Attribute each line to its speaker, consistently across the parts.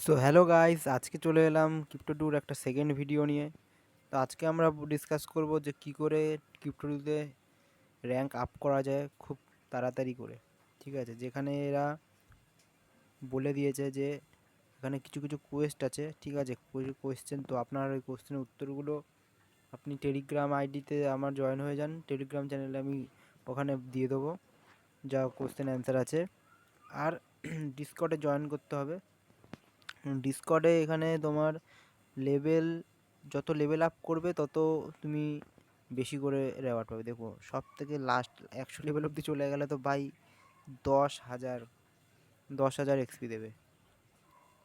Speaker 1: So hello guys, আজকে চলে এলাম ক্রিপ্টোডুর একটা সেকেন্ড ভিডিও নিয়ে। তো আজকে আমরা ডিসকাস করব যে কি করে ক্রিপ্টোডুতে র্যাঙ্ক আপ করা যায় খুব তাড়াতাড়ি করে। ঠিক আছে, যেখানে এরা বলে দিয়েছে যে এখানে কিছু কিছু কোয়েস্ট আছে। ঠিক আছে, কোয়েশ্চেন, তো আপনার ওই কোয়েশ্চেনের উত্তরগুলো আপনি টেলিগ্রাম আইডিতে আমার জয়েন হয়ে যান, টেলিগ্রাম চ্যানেলে আমি ওখানে দিয়ে দেবো যা কোয়েশ্চেন অ্যান্সার আছে। আর ডিসকর্ডে জয়েন করতে হবে। ডিসকর্ডে এখানে তোমার লেভেল যত লেভেল আপ করবে তত তুমি বেশি করে রেওয়ার্ড পাবে। দেখো, সব থেকে লাস্ট 100 লেভেল অবধি চলে গেলে তো ভাই 10,000 10,000 এক্সপি দেবে।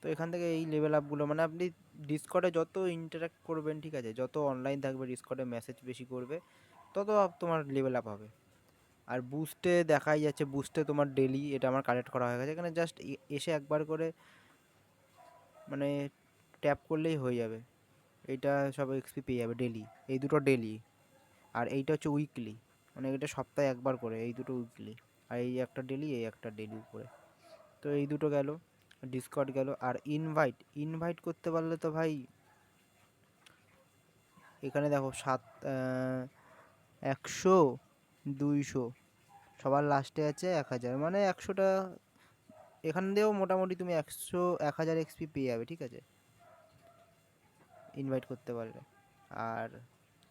Speaker 1: তো এখান থেকে এই লেভেল আপগুলো মানে আপনি ডিসকর্ডে যত ইন্টারাক্ট করবেন, ঠিক আছে, যত অনলাইন থাকবে, ডিসকর্ডে মেসেজ বেশি করবে, তত তোমার লেভেল আপ হবে। আর বুস্টে দেখাই যাচ্ছে, বুস্টে তোমার ডেলি, এটা আমার কালেক্ট করা হয়ে গেছে, এখানে জাস্ট এসে একবার করে মানে ট্যাপ করলেই হয়ে যাবে। এইটা সব এক্সপি পেয়ে যাবে ডেলি, এই দুটো ডেলি। আর এইটা হচ্ছে উইকলি, মানে এটা সপ্তাহে একবার করে, এই দুটো উইকলি। আর এই একটা ডেলি, এই একটা ডেলি করে। তো এই দুটো গেল, ডিসকর্ড গেল। আর ইনভাইট ইনভাইট করতে পারলে তো ভাই এখানে দেখো 100, 200, সবার লাস্টে আছে 1,000, মানে 100টা এখান দিয়েও মোটামুটি তুমি 1,000 এক্সপি পেয়ে যাবে। ঠিক আছে, ইনভাইট করতে পারলে। আর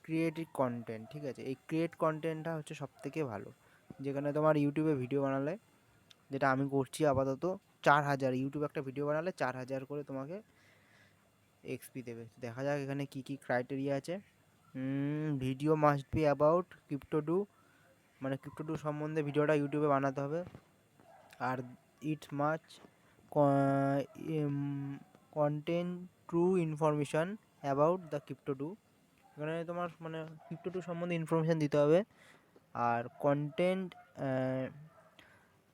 Speaker 1: ক্রিয়েটিভ কন্টেন্ট, ঠিক আছে, এই ক্রিয়েট কন্টেন্টটা হচ্ছে সবথেকে ভালো। যেখানে তোমার ইউটিউবে ভিডিও বানালে, যেটা আমি করছি আপাতত, 4,000 ইউটিউবে একটা ভিডিও বানালে 4,000 করে তোমাকে এক্সপি দেবে। দেখা যাক এখানে কি কি ক্রাইটেরিয়া আছে। ভিডিও মাস্ট বি অ্যাবাউট ক্রিপ্টোডু, মানে ক্রিপ্টোডু সম্বন্ধে ভিডিওটা ইউটিউবে বানাতে হবে। আর it much content true information about the ক্রিপ্টোডু, এখানে তোমার মানে ক্রিপ্টোডু সম্বন্ধে ইনফরমেশান দিতে হবে। আর content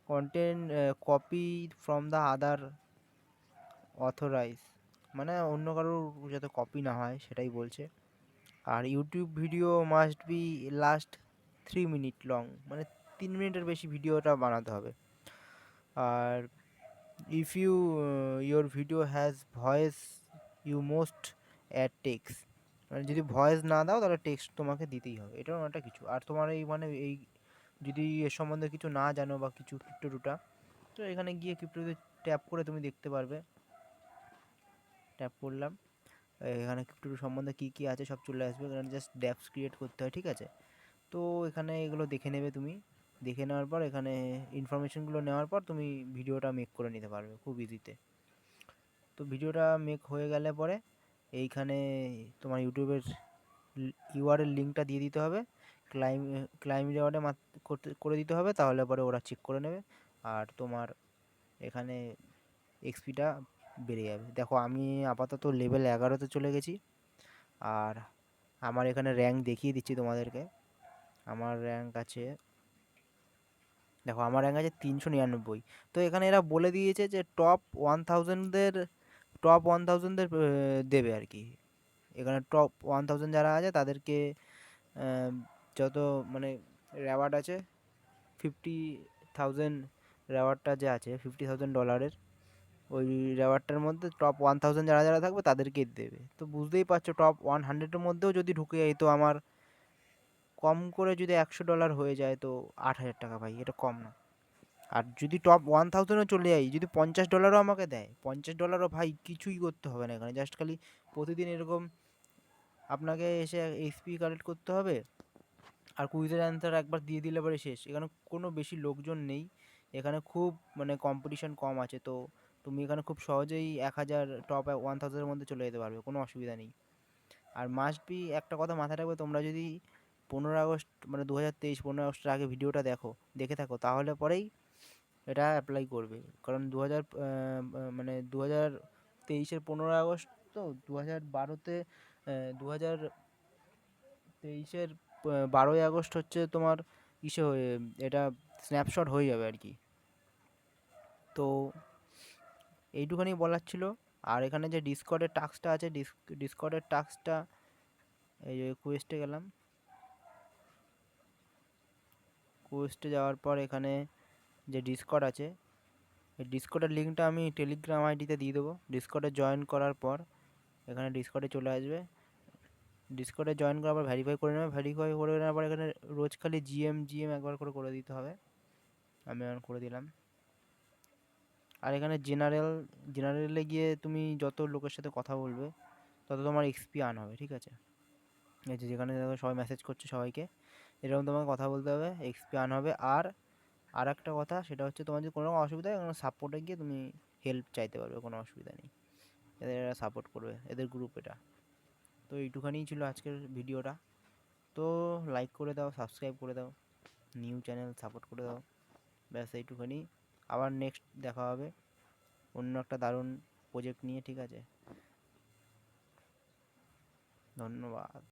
Speaker 1: content copy from the other authors, মানে অন্য কারোর যাতে কপি না হয় সেটাই বলছে। আর YouTube video must be last 3 minute long, মানে 3 মিনিটের বেশি ভিডিওটা বানাতে হবে। আর if your video has voice you most add text, মানে যদি ভয়েস না দাও তাহলে টেক্সট তোমাকে দিতেই হবে, এটাও একটা কিছু। আর তোমার এই মানে এই যদি এর সম্বন্ধে কিছু না জানো বা কিছু ক্রিপ্টোডুটা, তো এখানে গিয়ে ক্রিপ্টোতে ট্যাপ করে তুমি দেখতে পারবে। ট্যাপ করলাম, এখানে ক্রিপ্টো সম্বন্ধে কী কী আছে সব চলে আসবে, এখানে জাস্ট ড্যাপস ক্রিয়েট করতে হয়। ঠিক আছে, তো এখানে এগুলো দেখে নেবে তুমি। দেখে নেওয়ার পর এখানে ইনফরমেশনগুলো নেওয়ার পর তুমি ভিডিওটা মেক করে নিতে পারবে খুব ইজিতে। তো ভিডিওটা মেক হয়ে গেলে পরে এইখানে তোমার ইউটিউবের ইউআরএল লিঙ্কটা দিয়ে দিতে হবে, ক্লাইম ক্লাইম রেওয়ার্ডে করতে করে দিতে হবে, তাহলে পরে ওরা চেক করে নেবে। আর তোমার এখানে এক্সপিটা বেড়ে যাবে। দেখো, আমি আপাতত লেভেল 11তে চলে গেছি। আর আমার এখানে র্যাঙ্ক দেখিয়ে দিচ্ছি তোমাদেরকে। আমার র্যাঙ্ক আছে, দেখো আমার র্যাঙ্ক আছে 399। তো এখানে এরা বলে দিয়েছে যে টপ 1000দের দেবে আর কি। এখানে টপ 1000 যারা আছে তাদেরকে যত মানে রেওয়ার্ড আছে, 50,000 রেওয়ার্ডটা যে আছে, $50,000, ওই রেওয়ার্ডটার মধ্যে টপ 1000 যারা যারা থাকবে তাদেরকেই দেবে। তো বুঝতেই পারছো, টপ 100-এর মধ্যেও যদি ঢুকে যাই তো আমার কম করে যদি $100 হয়ে যায় তো 8,000 টাকা, ভাই এটা কম না। আর যদি টপ 1000ও চলে যাই, যদি $50ও আমাকে দেয়, $50ও ভাই কিছুই করতে হবে না এখানে, জাস্ট খালি প্রতিদিন এরকম আপনাকে এসে এক্সপি কালেক্ট করতে হবে। আর কুইজের অ্যান্সার একবার দিয়ে দিলে পরে শেষ, এখানে কোনো বেশি লোকজন নেই, এখানে খুব মানে কম্পিটিশন কম আছে। তো তুমি এখানে খুব সহজেই 1,000 টপ 1000-এর মধ্যে চলে যেতে পারবে, কোনো অসুবিধা নেই। আর মাস্ট বি একটা কথা মাথায় রাখবে, তোমরা যদি 15 আগস্ট মানে 2023 15 আগস্টের আগে ভিডিওটা দেখে থাকো, তাহলে পরেই এটা অ্যাপ্লাই করবে। কারণ 2000 মানে 2023-এর 15 আগস্ট, তো 2012-তে 2023-এর 12ই আগস্ট হচ্ছে তোমার ইসে হয়ে, এটা স্ন্যাপশট হয়ে যাবে আর কি। তো এইটুখানি বলার ছিল। আর এখানে যে ডিসকর্ডের টাস্কটা আছে, ডিসকর্ডের টাস্কটা, এই যে কোয়েস্টে গেলাম, কোয়েস্টে যাওয়ার পর এখানে যে ডিসকর্ড আছে, এই ডিসকর্ডের লিঙ্কটা আমি টেলিগ্রাম আইডিতে দিয়ে দেবো। ডিসকর্ডে জয়েন করার পর এখানে ডিসকর্ডে চলে আসবে। ডিসকর্ডে জয়েন করার পর ভেরিফাই করে নেবে। ভেরিফাই করে নেওয়ার পর এখানে রোজ খালি জিএম একবার করে দিতে হবে। আমি অন করে দিলাম। আর এখানে জেনারেলে গিয়ে তুমি যত লোকের সাথে কথা বলবে তত তোমার এক্সপি আর্ন হবে, ঠিক আছে? এই যে যেখানে দেখো সবাই মেসেজ করছে সবাইকে, এরকম তোমাকে কথা বলতে হবে, এক্সপি আর্ন হবে। আর একটা কথা, সেটা হচ্ছে তোমার যদি কোনো রকম অসুবিধা হয় সাপোর্টে গিয়ে তুমি হেল্প চাইতে পারবে, কোনো অসুবিধা নেই। এরা সাপোর্ট করবে, এদের গ্রুপ এটা। তো এইটুখানিই ছিল আজকের ভিডিওটা। তো লাইক করে দাও, সাবস্ক্রাইব করে দাও, নিউ চ্যানেল সাপোর্ট করে দাও। ব্যাস এইটুখানি। আবার নেক্সট দেখা হবে অন্য একটা দারুণ প্রজেক্ট নিয়ে, ঠিক আছে? ধন্যবাদ।